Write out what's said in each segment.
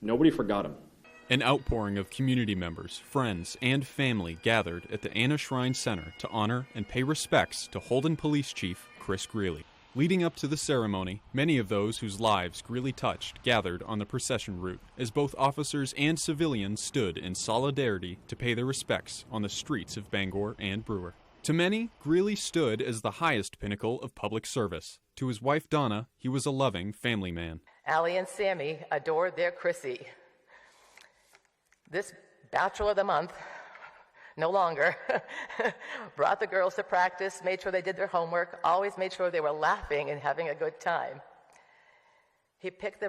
Nobody forgot him. An outpouring of community members, friends, and family gathered at the Anna Shrine Center to honor and pay respects to Holden Police Chief Chris Greeley. Leading up to the ceremony, many of those whose lives Greeley touched gathered on the procession route as both officers and civilians stood in solidarity to pay their respects on the streets of Bangor and Brewer. To many, Greeley stood as the highest pinnacle of public service. To his wife Donna, he was a loving family man. Allie and Sammy adored their Chrissy. This Bachelor of the Month, no longer, brought the girls to practice, made sure they did their homework, always made sure they were laughing and having a good time. He picked the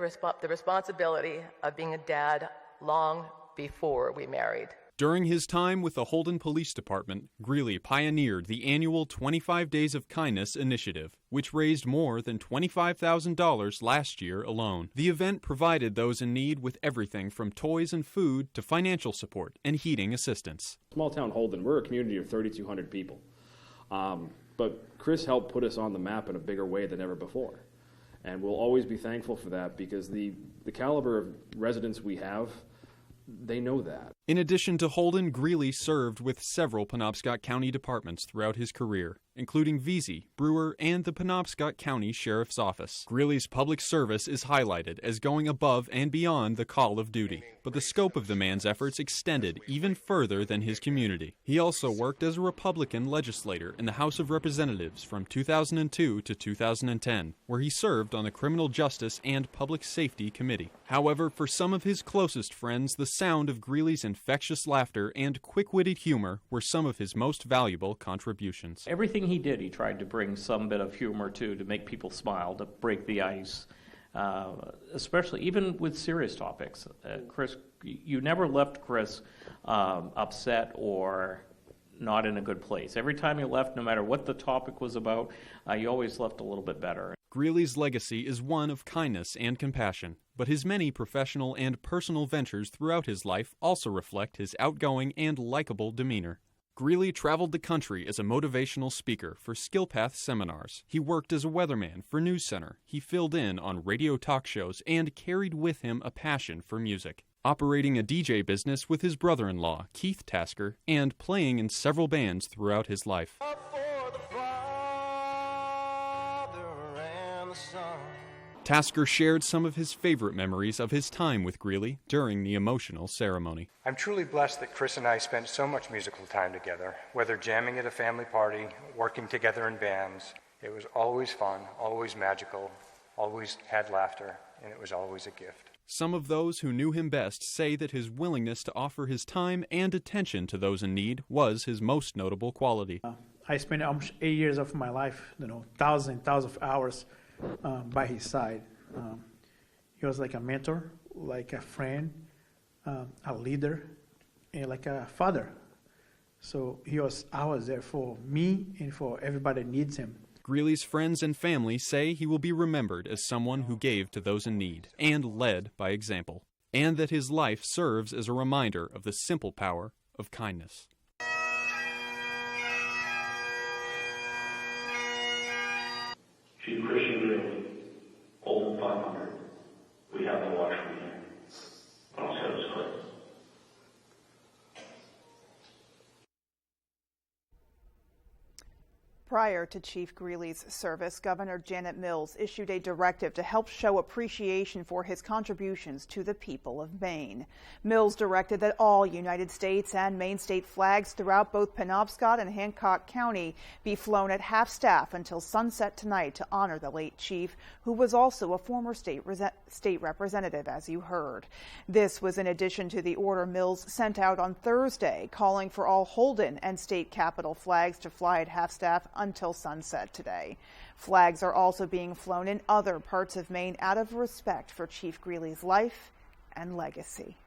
responsibility of being a dad long before we married. During his time with the Holden Police Department, Greeley pioneered the annual 25 Days of Kindness initiative, which raised more than $25,000 last year alone. The event provided those in need with everything from toys and food to financial support and heating assistance. Small town Holden, we're a community of 3,200 people. But Chris helped put us on the map in a bigger way than ever before. And we'll always be thankful for that because the caliber of residents we have, they know that. In addition to Holden, Greeley served with several Penobscot County departments throughout his career, including WVII, Brewer, and the Penobscot County Sheriff's Office. Greeley's public service is highlighted as going above and beyond the call of duty, but the scope of the man's efforts extended even further than his community. He also worked as a Republican legislator in the House of Representatives from 2002 to 2010, where he served on the Criminal Justice and Public Safety Committee. However, for some of his closest friends, the sound of Greeley's infectious laughter and quick-witted humor were some of his most valuable contributions. Everything he did, he tried to bring some bit of humor to make people smile, to break the ice, especially even with serious topics. Chris, you never left Chris upset or not in a good place. Every time you left, no matter what the topic was about, you always left a little bit better. Greeley's legacy is one of kindness and compassion, but his many professional and personal ventures throughout his life also reflect his outgoing and likable demeanor. Greeley traveled the country as a motivational speaker for SkillPath seminars. He worked as a weatherman for News Center. He filled in on radio talk shows and carried with him a passion for music, operating a DJ business with his brother-in-law, Keith Tasker, and playing in several bands throughout his life. Tasker shared some of his favorite memories of his time with Greeley during the emotional ceremony. I'm truly blessed that Chris and I spent so much musical time together, whether jamming at a family party, working together in bands. It was always fun, always magical, always had laughter, and it was always a gift. Some of those who knew him best say that his willingness to offer his time and attention to those in need was his most notable quality. I spent almost 8 years of my life, thousands and thousands of hours by his side. He was like a mentor, like a friend, a leader, and like a father. So I was there for me and for everybody that needs him. Greeley's friends and family say he will be remembered as someone who gave to those in need and led by example, and that his life serves as a reminder of the simple power of kindness. Chief Christian Greeley, Holden 500. We have to watch from here. I'll set us clear. Prior to Chief Greeley's service, Governor Janet Mills issued a directive to help show appreciation for his contributions to the people of Maine. Mills directed that all United States and Maine state flags throughout both Penobscot and Hancock County be flown at half-staff until sunset tonight to honor the late chief, who was also a former state representative, as you heard. This was in addition to the order Mills sent out on Thursday, calling for all Holden and state capitol flags to fly at half-staff until sunset today. Flags are also being flown in other parts of Maine out of respect for Chief Greeley's life and legacy.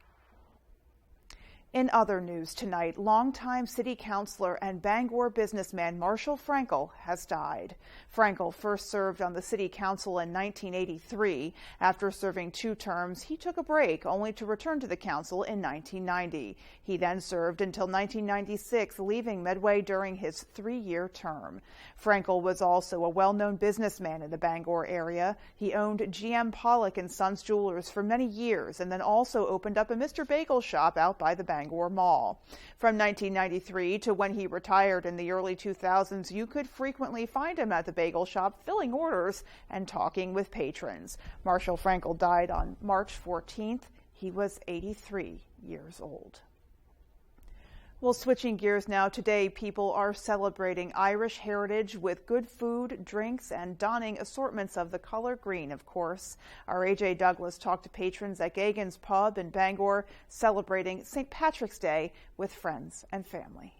In other news tonight, longtime city councilor and Bangor businessman Marshall Frankel has died. Frankel first served on the city council in 1983. After serving 2 terms, he took a break, only to return to the council in 1990. He then served until 1996, leaving Medway during his 3-year term. Frankel was also a well-known businessman in the Bangor area. He owned GM Pollock & Sons Jewelers for many years and then also opened up a Mr. Bagel shop out by the Bangor Mall. From 1993 to when he retired in the early 2000s, you could frequently find him at the bagel shop filling orders and talking with patrons. Marshall Frankel died on March 14th. He was 83 years old. Well, switching gears now, today people are celebrating Irish heritage with good food, drinks, and donning assortments of the color green, of course. Our AJ Douglas talked to patrons at Gagan's Pub in Bangor, celebrating St. Patrick's Day with friends and family.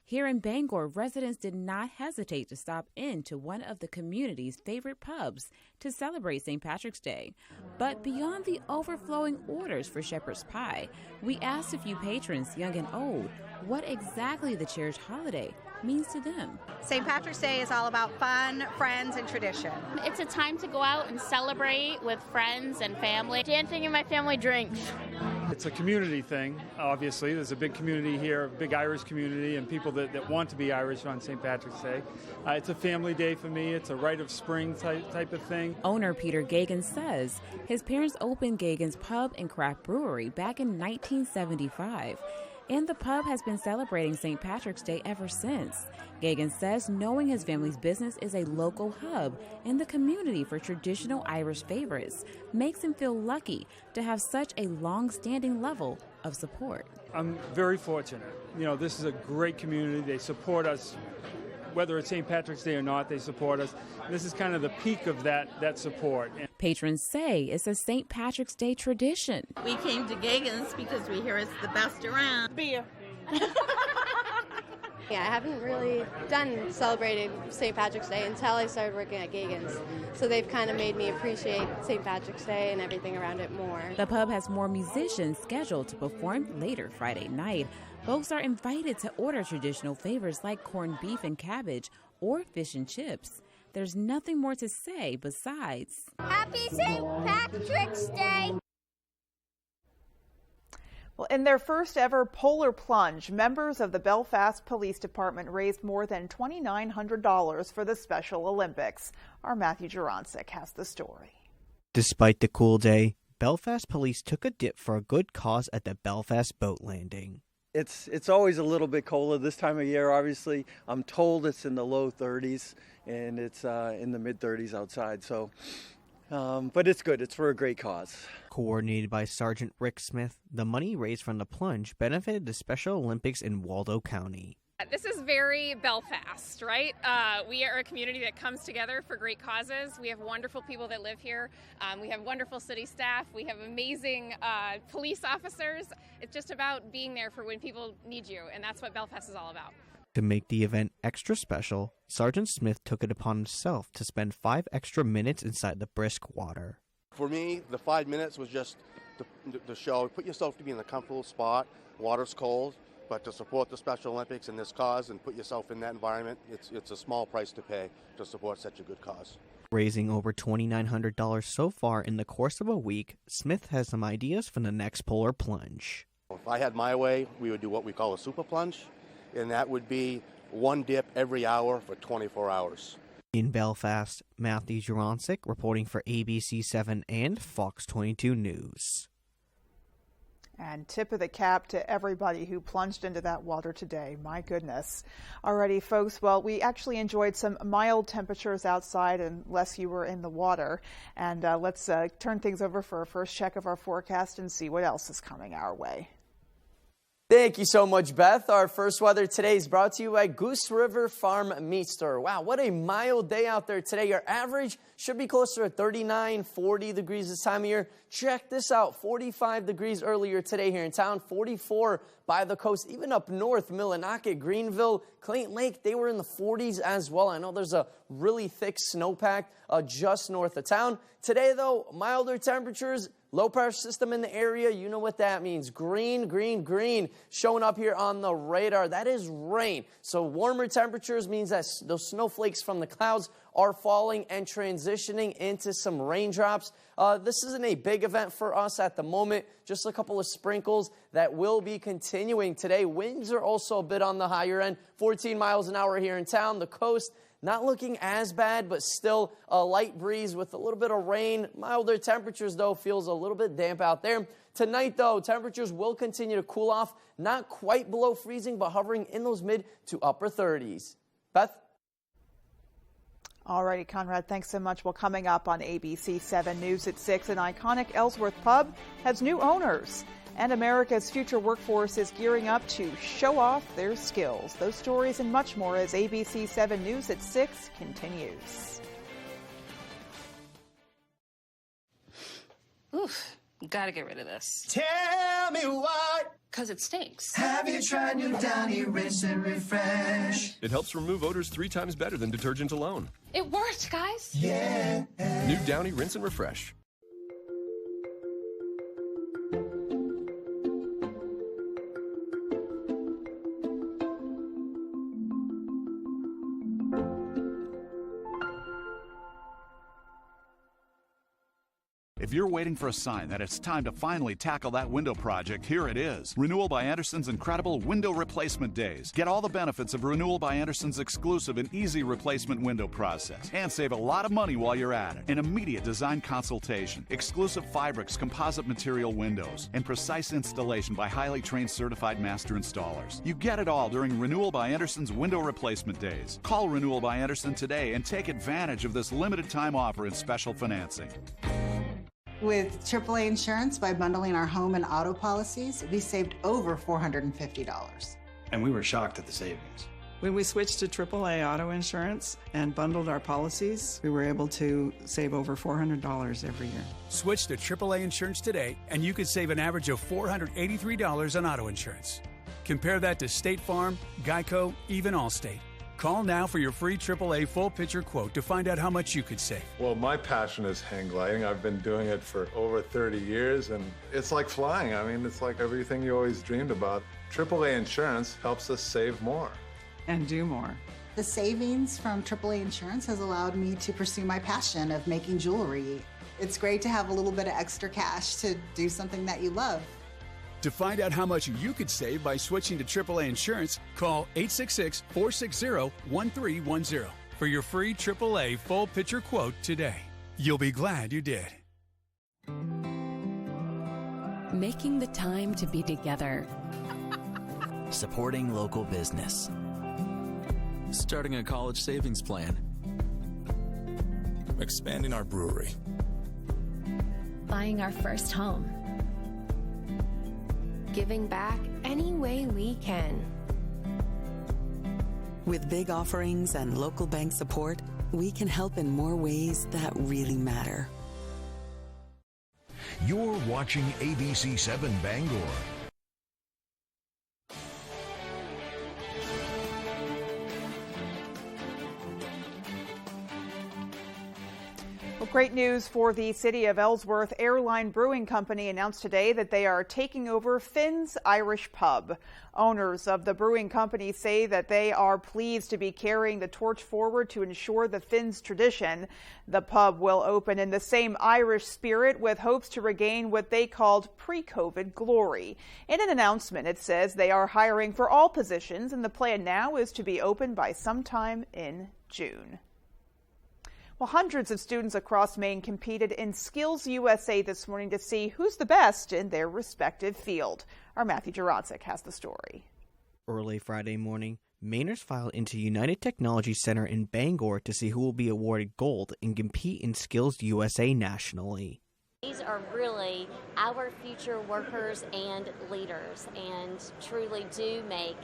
Here in Bangor, residents did not hesitate to stop in to one of the community's favorite pubs to celebrate St. Patrick's Day. But beyond the overflowing orders for shepherd's pie, we asked a few patrons, young and old, what exactly the cherished holiday means to them. St. Patrick's Day is all about fun, friends, and tradition. It's a time to go out and celebrate with friends and family. Dancing in my family drinks. It's a community thing, obviously. There's a big community here, a big Irish community, and people that want to be Irish on St. Patrick's Day. It's a family day for me. It's a rite of spring type of thing. Owner Peter Gagan says his parents opened Gagan's Pub and Craft Brewery back in 1975. And the pub has been celebrating St. Patrick's Day ever since. Gagan says knowing his family's business is a local hub in the community for traditional Irish favorites makes him feel lucky to have such a long-standing level of support. I'm very fortunate. You know, this is a great community. They support us. Whether it's St. Patrick's Day or not, they support us. This is kind of the peak of that support. Patrons say it's a St. Patrick's Day tradition. We came to Gagan's because we hear it's the best around. Beer. Yeah, I haven't really celebrated St. Patrick's Day until I started working at Gagan's. So they've kind of made me appreciate St. Patrick's Day and everything around it more. The pub has more musicians scheduled to perform later Friday night. Folks are invited to order traditional favors like corned beef and cabbage or fish and chips. There's nothing more to say besides Happy St. Patrick's Day! Well, in their first ever polar plunge, members of the Belfast Police Department raised more than $2,900 for the Special Olympics. Our Matthew Jurancic has the story. Despite the cool day, Belfast police took a dip for a good cause at the Belfast boat landing. It's always a little bit colder this time of year, obviously. I'm told it's in the low 30s, and it's in the mid-30s outside. So, but it's good. It's for a great cause. Coordinated by Sergeant Rick Smith, the money raised from the plunge benefited the Special Olympics in Waldo County. This is very Belfast, right? We are a community that comes together for great causes. We have wonderful people that live here. We have wonderful city staff. We have amazing police officers. It's just about being there for when people need you, and that's what Belfast is all about. To make the event extra special, Sergeant Smith took it upon himself to spend 5 extra minutes inside the brisk water. For me, the 5 minutes was just the show. Put yourself to be in a comfortable spot. Water's cold. But to support the Special Olympics and this cause and put yourself in that environment, it's a small price to pay to support such a good cause. Raising over $2,900 so far in the course of a week, Smith has some ideas for the next polar plunge. If I had my way, we would do what we call a super plunge, and that would be 1 dip every hour for 24 hours. In Belfast, Matthew Jurancic reporting for ABC7 and Fox 22 News. And tip of the cap to everybody who plunged into that water today. My goodness. Alrighty, folks. Well, we actually enjoyed some mild temperatures outside unless you were in the water. And let's turn things over for a first check of our forecast and see what else is coming our way. Thank you so much, Beth. Our first weather today is brought to you by Goose River Farm Meat Store. Wow, what a mild day out there today. Your average should be closer to 39, 40 degrees this time of year. Check this out, 45 degrees earlier today here in town, 44 by the coast, even up north, Millinocket, Greenville, Clayton Lake, they were in the 40s as well. I know there's a really thick snowpack just north of town. Today, though, milder temperatures. Low pressure system in the area, you know what that means. Green, green, green showing up here on the radar. That is rain. So warmer temperatures means that those snowflakes from the clouds are falling and transitioning into some raindrops. This isn't a big event for us at the moment. Just a couple of sprinkles that will be continuing today. Winds are also a bit on the higher end. 14 miles an hour here in town. The coast, not looking as bad, but still a light breeze with a little bit of rain. Milder temperatures, though, feels a little bit damp out there. Tonight, though, temperatures will continue to cool off. Not quite below freezing, but hovering in those mid to upper 30s. Beth? All righty, Conrad, thanks so much. Well, coming up on ABC 7 News at 6, an iconic Ellsworth pub has new owners. And America's future workforce is gearing up to show off their skills. Those stories and much more as ABC 7 News at 6 continues. Oof, gotta get rid of this. Tell me what? Because it stinks. Have you tried new Downy Rinse and Refresh? It helps remove odors 3 times better than detergent alone. It worked, guys. Yeah. New Downy Rinse and Refresh. If you're waiting for a sign that it's time to finally tackle that window project, here it is. Renewal by Anderson's incredible window replacement days. Get all the benefits of Renewal by Anderson's exclusive and easy replacement window process. And save a lot of money while you're at it. An immediate design consultation, exclusive Fibrix composite material windows, and precise installation by highly trained certified master installers. You get it all during Renewal by Anderson's window replacement days. Call Renewal by Anderson today and take advantage of this limited time offer and special financing. With AAA Insurance, by bundling our home and auto policies, we saved over $450. And we were shocked at the savings. When we switched to AAA auto insurance and bundled our policies, we were able to save over $400 every year. Switch to AAA Insurance today, and you could save an average of $483 on auto insurance. Compare that to State Farm, Geico, even Allstate. Call now for your free AAA full picture quote to find out how much you could save. Well, my passion is hang gliding. I've been doing it for over 30 years, and it's like flying. I mean, it's like everything you always dreamed about. AAA Insurance helps us save more. And do more. The savings from AAA Insurance has allowed me to pursue my passion of making jewelry. It's great to have a little bit of extra cash to do something that you love. To find out how much you could save by switching to AAA Insurance, call 866-460-1310 for your free AAA full picture quote today. You'll be glad you did. Making the time to be together. Supporting local business. Starting a college savings plan. Expanding our brewery. Buying our first home. Giving back any way we can. With big offerings and local bank support, we can help in more ways that really matter. You're watching ABC 7 Bangor. Well, great news for the city of Ellsworth. Airline Brewing Company announced today that they are taking over Finn's Irish Pub. Owners of the brewing company say that they are pleased to be carrying the torch forward to ensure the Finn's tradition. The pub will open in the same Irish spirit with hopes to regain what they called pre-COVID glory. In an announcement, it says they are hiring for all positions, and the plan now is to be open by sometime in June. Well, hundreds of students across Maine competed in Skills USA this morning to see who's the best in their respective field. Our Matthew Juroncic has the story. Early Friday morning, Mainers filed into United Technology Center in Bangor to see who will be awarded gold and compete in Skills USA nationally. These are really our future workers and leaders, and truly do make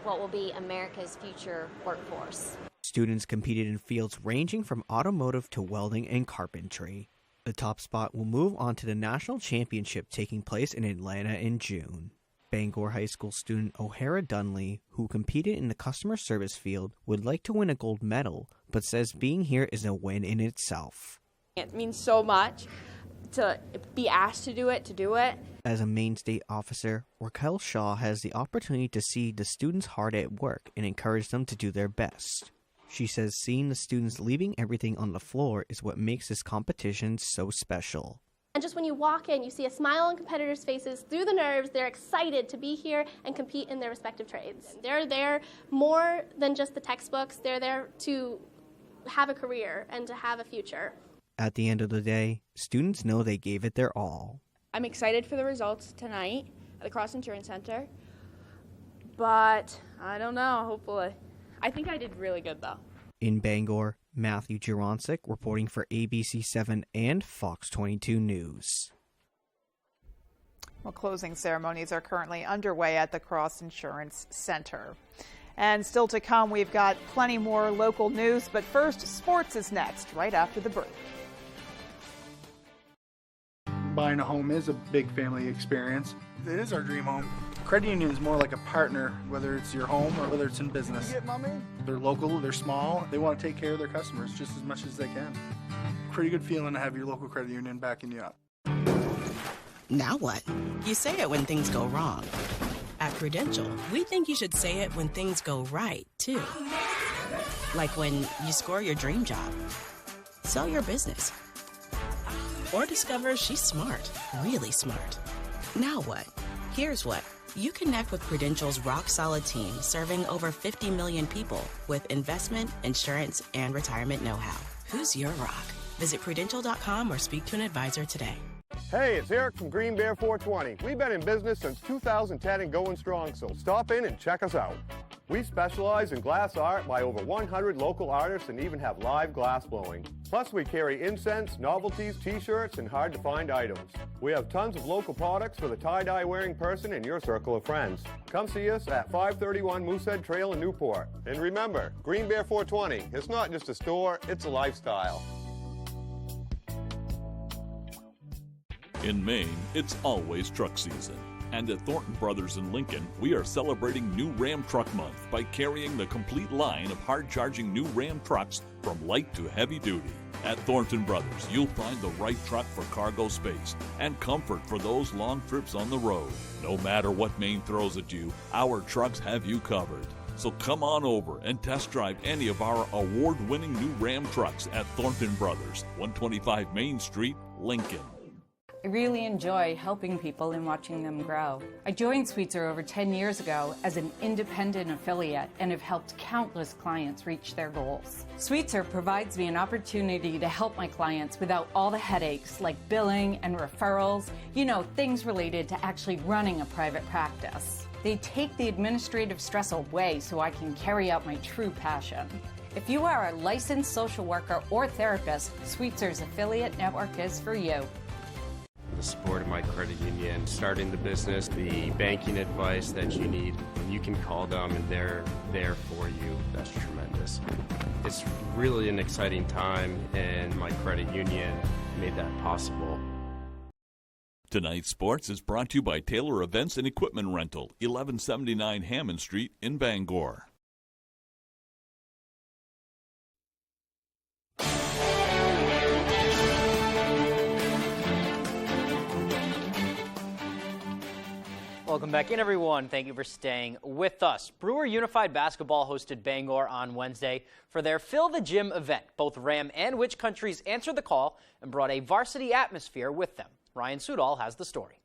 what will be America's future workforce. Students competed in fields ranging from automotive to welding and carpentry. The top spot will move on to the national championship taking place in Atlanta in June. Bangor High School student O'Hara Dunley, who competed in the customer service field, would like to win a gold medal, but says being here is a win in itself. It means so much to be asked to do it. As a Maine State officer, Raquel Shaw has the opportunity to see the students hard at work and encourage them to do their best. She says seeing the students leaving everything on the floor is what makes this competition so special. And just when you walk in, you see a smile on competitors' faces through the nerves. They're excited to be here and compete in their respective trades. They're there more than just the textbooks. They're there to have a career and to have a future. At the end of the day, students know they gave it their all. I'm excited for the results tonight at the Cross Insurance Center, but I don't know, hopefully. I think I did really good, though. In Bangor, Matthew Juroncic reporting for ABC7 and Fox 22 News. Well, closing ceremonies are currently underway at the Cross Insurance Center. And still to come, we've got plenty more local news, but first, sports is next, right after the break. Buying a home is a big family experience. It is our dream home. Credit union is more like a partner, whether it's your home or whether it's in business. They're local, they're small, they want to take care of their customers just as much as they can. Pretty good feeling to have your local credit union backing you up. Now what? You say it when things go wrong. At Prudential, we think you should say it when things go right, too. Like when you score your dream job, sell your business, or discover she's smart, really smart. Now what? Here's what. You connect with Prudential's rock-solid team serving over 50 million people with investment, insurance, and retirement know-how. Who's your rock? Visit Prudential.com or speak to an advisor today. Hey, it's Eric from Green Bear 420. We've been in business since 2010 and going strong, so stop in and check us out. We specialize in glass art by over 100 local artists and even have live glass blowing. Plus, we carry incense, novelties, t-shirts, and hard-to-find items. We have tons of local products for the tie-dye wearing person in your circle of friends. Come see us at 531 Moosehead Trail in Newport. And remember, Green Bear 420, it's not just a store, it's a lifestyle. In Maine, it's always truck season. And at Thornton Brothers in Lincoln, we are celebrating New Ram Truck Month by carrying the complete line of hard-charging new Ram trucks from light to heavy duty. At Thornton Brothers, you'll find the right truck for cargo space and comfort for those long trips on the road. No matter what Maine throws at you, our trucks have you covered. So come on over and test drive any of our award-winning new Ram trucks at Thornton Brothers, 125 Main Street, Lincoln. I really enjoy helping people and watching them grow. I joined Sweetser over 10 years ago as an independent affiliate and have helped countless clients reach their goals. Sweetser provides me an opportunity to help my clients without all the headaches like billing and referrals, things related to actually running a private practice. They take the administrative stress away so I can carry out my true passion. If you are a licensed social worker or therapist, Sweetser's affiliate network is for you. The support of my credit union, starting the business, the banking advice that you need, and you can call them and they're there for you. That's tremendous. It's really an exciting time, and my credit union made that possible. Tonight's sports is brought to you by Taylor Events and Equipment Rental, 1179 Hammond Street in Bangor. Welcome back in, everyone. Thank you for staying with us. Brewer Unified Basketball hosted Bangor on Wednesday for their Fill the Gym event. Both Ram and Witch Countries answered the call and brought a varsity atmosphere with them. Ryan Sudol has the story.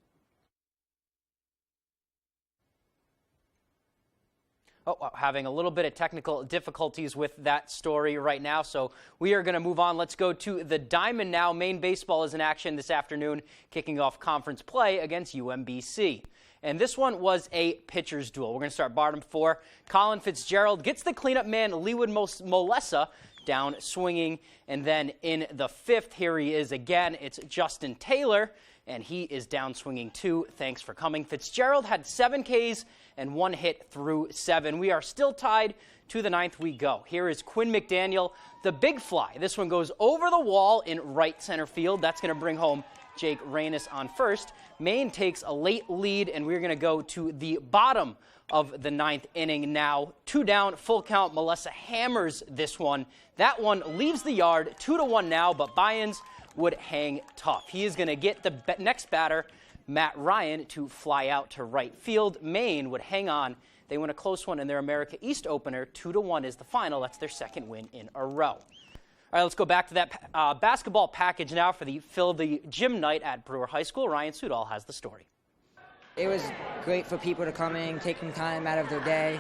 Having a little bit of technical difficulties with that story right now, so we are going to move on. Let's go to the Diamond now. Maine baseball is in action this afternoon, kicking off conference play against UMBC. And this one was a pitcher's duel. We're going to start bottom four. Colin Fitzgerald gets the cleanup man, Leewood Molessa, down swinging. And then in the 5th, here he is again. It's Justin Taylor, and he is down swinging too. Thanks for coming. Fitzgerald had 7 Ks and 1 hit through 7. We are still tied. To the 9th we go. Here is Quinn McDaniel, the big fly. This one goes over the wall in right center field. That's going to bring home Jake Reynes on first. Maine takes a late lead, and we're going to go to the bottom of the 9th inning now. 2 down, full count. Melissa hammers this one. That one leaves the yard, 2-1 now, but Byans would hang tough. He is going to get the next batter, Matt Ryan, to fly out to right field. Maine would hang on. They win a close one in their America East opener. 2-1 is the final. That's their 2nd win in a row. All right, let's go back to that basketball package now for the Fill the Gym night at Brewer High School. Ryan Sudol has the story. It was great for people to come in, taking time out of their day,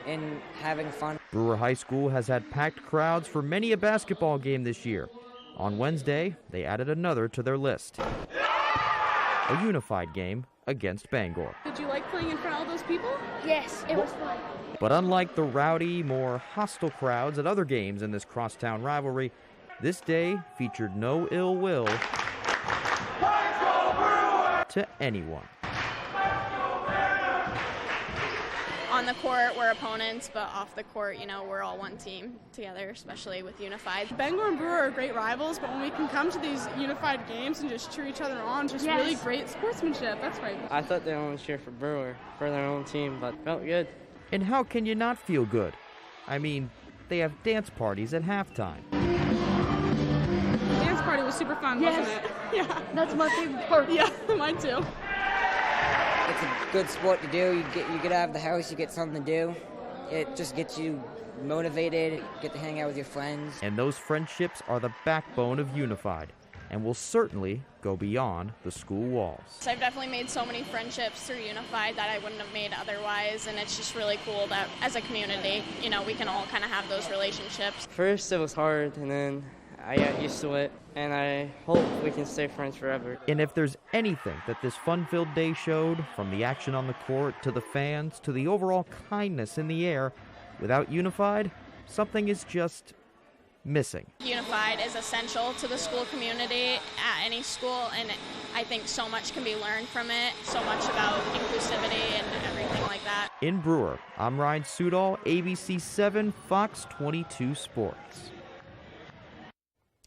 and having fun. Brewer High School has had packed crowds for many a basketball game this year. On Wednesday, they added another to their list. A unified game against Bangor. Did you like playing in front of all those people? Yes, it was fun. But unlike the rowdy, more hostile crowds at other games in this crosstown rivalry, this day featured no ill will to anyone. On the court, we're opponents, but off the court, you know, we're all one team together, especially with Unified. Bangor and Brewer are great rivals, but when we can come to these unified games and just cheer each other on, just really great sportsmanship. That's right. I thought they only cheer for Brewer, for their own team, but felt good. And how can you not feel good? I mean, they have dance parties at halftime. The dance party was super fun, wasn't it? Yeah. That's my favorite part. Yeah, mine too. It's a good sport to do. You get out of the house, you get something to do. It just gets you motivated, you get to hang out with your friends. And those friendships are the backbone of Unified, and will certainly go beyond the school walls. I've definitely made so many friendships through Unified that I wouldn't have made otherwise, and it's just really cool that as a community, you know, we can all kind of have those relationships. First it was hard, and then I got used to it, and I hope we can stay friends forever. And if there's anything that this fun-filled day showed, from the action on the court to the fans to the overall kindness in the air, without Unified, something is just missing. Unified is essential to the school community at any school, and I think so much can be learned from it, so much about inclusivity and everything like that. In Brewer, I'm Ryan Sudol, ABC 7, Fox 22 Sports.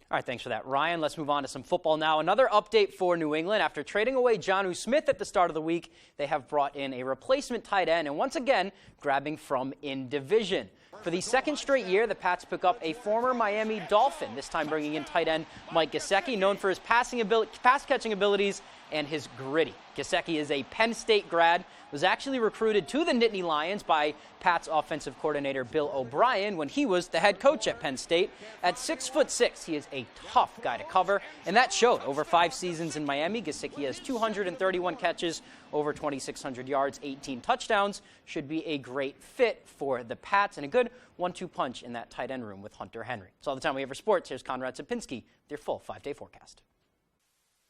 All right, thanks for that, Ryan. Let's move on to some football now. Another update for New England. After trading away Jonnu Smith at the start of the week, they have brought in a replacement tight end and once again grabbing from in division. For the 2nd straight year, the Pats pick up a former Miami Dolphin, this time bringing in tight end Mike Gesicki, known for his pass-catching abilities and his gritty. Gesicki is a Penn State grad, was actually recruited to the Nittany Lions by Pats offensive coordinator Bill O'Brien when he was the head coach at Penn State. At 6'6", he is a tough guy to cover, and that showed. Over 5 seasons in Miami, Gesicki has 231 catches, over 2,600 yards, 18 touchdowns. Should be a great fit for the Pats and a good 1-2 punch in that tight end room with Hunter Henry. That's all the time we have for sports. Here's Conrad Sapinski with your full 5-day forecast.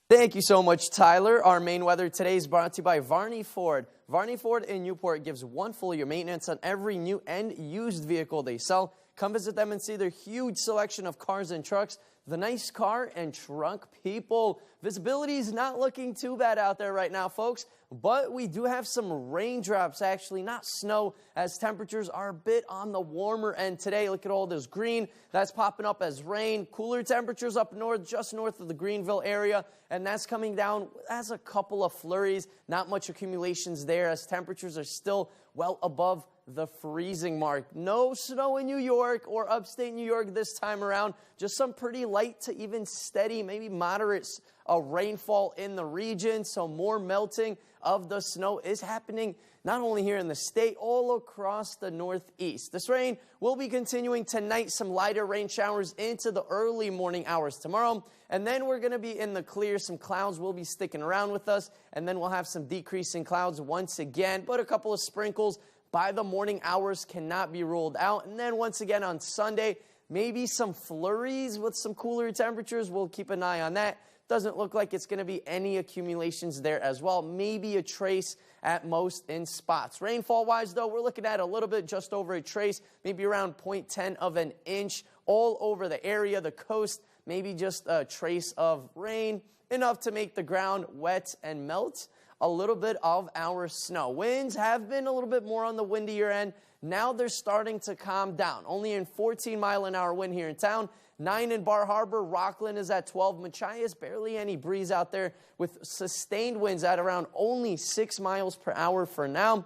Thank you so much, Tyler. Our main weather today is brought to you by Varney Ford. Varney Ford in Newport gives one full year maintenance on every new and used vehicle they sell. Come visit them and see their huge selection of cars and trucks. The nice car and truck people. Visibility is not looking too bad out there right now, folks. But we do have some raindrops, actually, not snow, as temperatures are a bit on the warmer end today. Look at all this green. That's popping up as rain. Cooler temperatures up north, just north of the Greenville area. And that's coming down as a couple of flurries. Not much accumulations there, as temperatures are still well above the freezing mark. No snow in New York or upstate New York this time around. Just some pretty light to even steady, maybe moderate rainfall in the region. So more melting of the snow is happening not only here in the state, all across the Northeast. This rain will be continuing tonight. Some lighter rain showers into the early morning hours tomorrow. And then we're going to be in the clear. Some clouds will be sticking around with us. And then we'll have some decreasing clouds once again. But a couple of sprinkles by the morning hours cannot be ruled out. And then once again on Sunday, maybe some flurries with some cooler temperatures. We'll keep an eye on that. Doesn't look like it's going to be any accumulations there as well. Maybe a trace at most in spots. Rainfall-wise, though, we're looking at a little bit just over a trace, maybe around 0.10 of an inch all over the area. The coast, maybe just a trace of rain, enough to make the ground wet and melt a little bit of our snow. Winds have been a little bit more on the windier end. Now they're starting to calm down. Only in 14-mile-an-hour wind here in town. 9 in Bar Harbor. Rockland is at 12. Machias, barely any breeze out there with sustained winds at around only 6 miles per hour for now.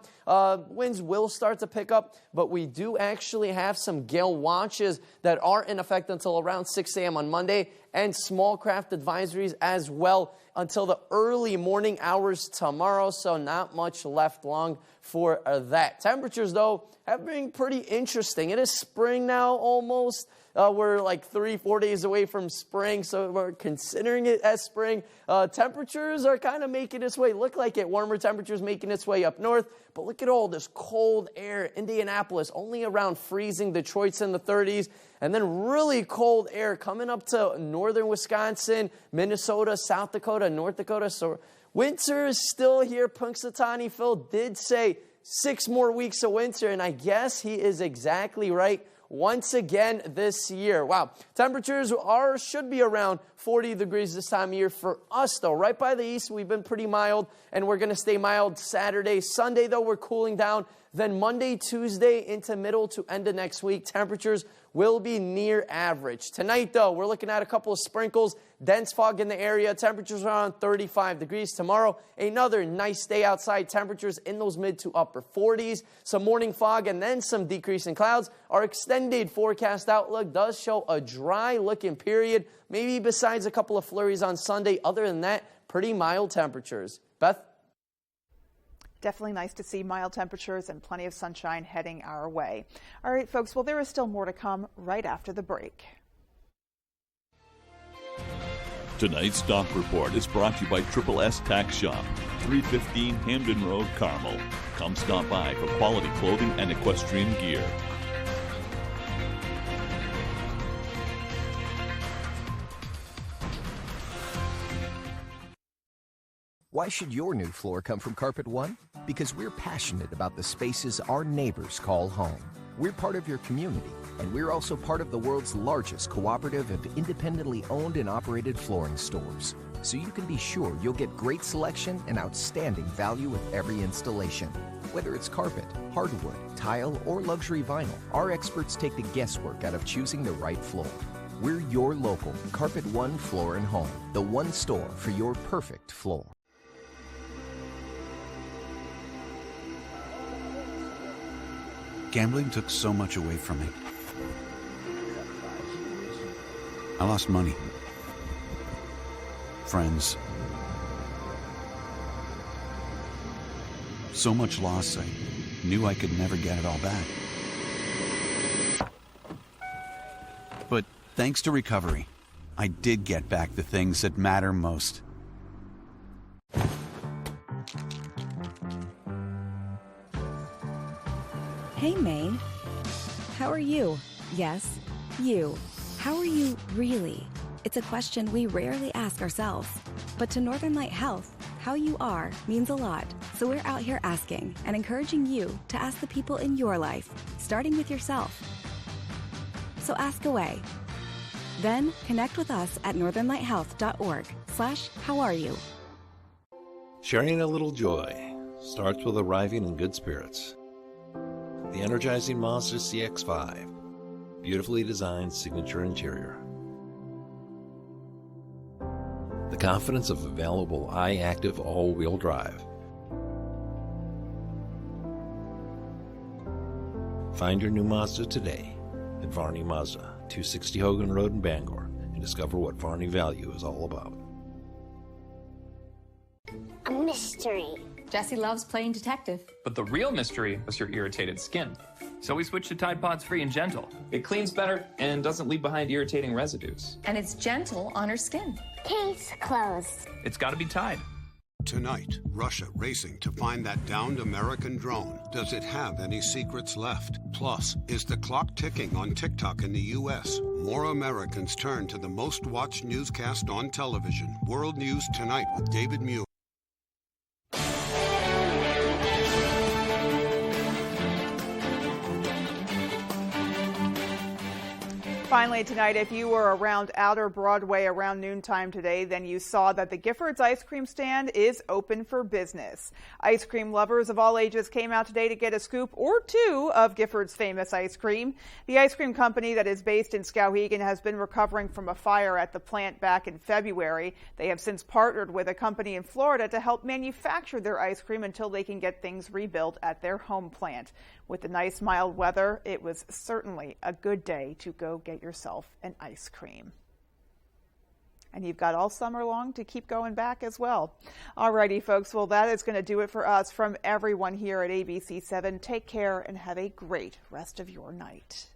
Winds will start to pick up, but we do actually have some gale watches that are in effect until around 6 a.m. on Monday, and small craft advisories as well until the early morning hours tomorrow, so not much left long for that. Temperatures, though, have been pretty interesting. It is spring now almost. We're like 3-4 days away from spring, so we're considering it as spring. Temperatures are kind of making its way, look like it. Warmer temperatures making its way up north, but look at all this cold air. Indianapolis only around freezing. Detroit's in the 30s. And then really cold air coming up to northern Wisconsin, Minnesota, South Dakota, North Dakota. So winter is still here. Punxsutawney Phil did say 6 more weeks of winter, and I guess he is exactly right. Once again this year. Wow. Temperatures should be around 40 degrees this time of year for us, though. Right by the east, we've been pretty mild, and we're going to stay mild Saturday. Sunday, though, we're cooling down. Then Monday, Tuesday, into middle to end of next week, temperatures will be near average. Tonight, though, we're looking at a couple of sprinkles, dense fog in the area. Temperatures around 35 degrees. Tomorrow, another nice day outside. Temperatures in those mid to upper 40s. Some morning fog and then some decrease in clouds. Our extended forecast outlook does show a dry-looking period, maybe besides a couple of flurries on Sunday. Other than that, pretty mild temperatures. Beth? Definitely nice to see mild temperatures and plenty of sunshine heading our way. All right, folks, well, there is still more to come right after the break. Tonight's Stock Report is brought to you by Triple S Tax Shop, 315 Hamden Road, Carmel. Come stop by for quality clothing and equestrian gear. Why should your new floor come from Carpet One? Because we're passionate about the spaces our neighbors call home. We're part of your community, and we're also part of the world's largest cooperative of independently owned and operated flooring stores. So you can be sure you'll get great selection and outstanding value with every installation. Whether it's carpet, hardwood, tile, or luxury vinyl, our experts take the guesswork out of choosing the right floor. We're your local Carpet One Floor and Home, the one store for your perfect floor. Gambling took so much away from me. I lost money, friends, so much loss I knew I could never get it all back. But thanks to recovery, I did get back the things that matter most. Hey, Maine. How are you? Yes, you. How are you really? It's a question we rarely ask ourselves. But to Northern Light Health, how you are means a lot. So we're out here asking and encouraging you to ask the people in your life, starting with yourself. So ask away. Then connect with us at northernlighthealth.org/howareyou. Sharing a little joy starts with arriving in good spirits. The energizing Mazda CX-5, beautifully designed signature interior. The confidence of available iActive all-wheel drive. Find your new Mazda today at Varney Mazda, 260 Hogan Road in Bangor, and discover what Varney value is all about. A mystery. Jesse loves playing detective. But the real mystery was your irritated skin. So we switched to Tide Pods Free and Gentle. It cleans better and doesn't leave behind irritating residues. And it's gentle on her skin. Case closed. It's gotta be Tide. Tonight, Russia racing to find that downed American drone. Does it have any secrets left? Plus, is the clock ticking on TikTok in the U.S.? More Americans turn to the most watched newscast on television. World News Tonight with David Muir. Finally tonight, if you were around Outer Broadway around noontime today, then you saw that the Giffords ice cream stand is open for business. Ice cream lovers of all ages came out today to get a scoop or two of Giffords' famous ice cream. The ice cream company that is based in Skowhegan has been recovering from a fire at the plant back in February. They have since partnered with a company in Florida to help manufacture their ice cream until they can get things rebuilt at their home plant. With the nice mild weather, it was certainly a good day to go get yourself an ice cream. And you've got all summer long to keep going back as well. Alrighty, folks. Well, that is going to do it for us. From everyone here at ABC7, take care and have a great rest of your night.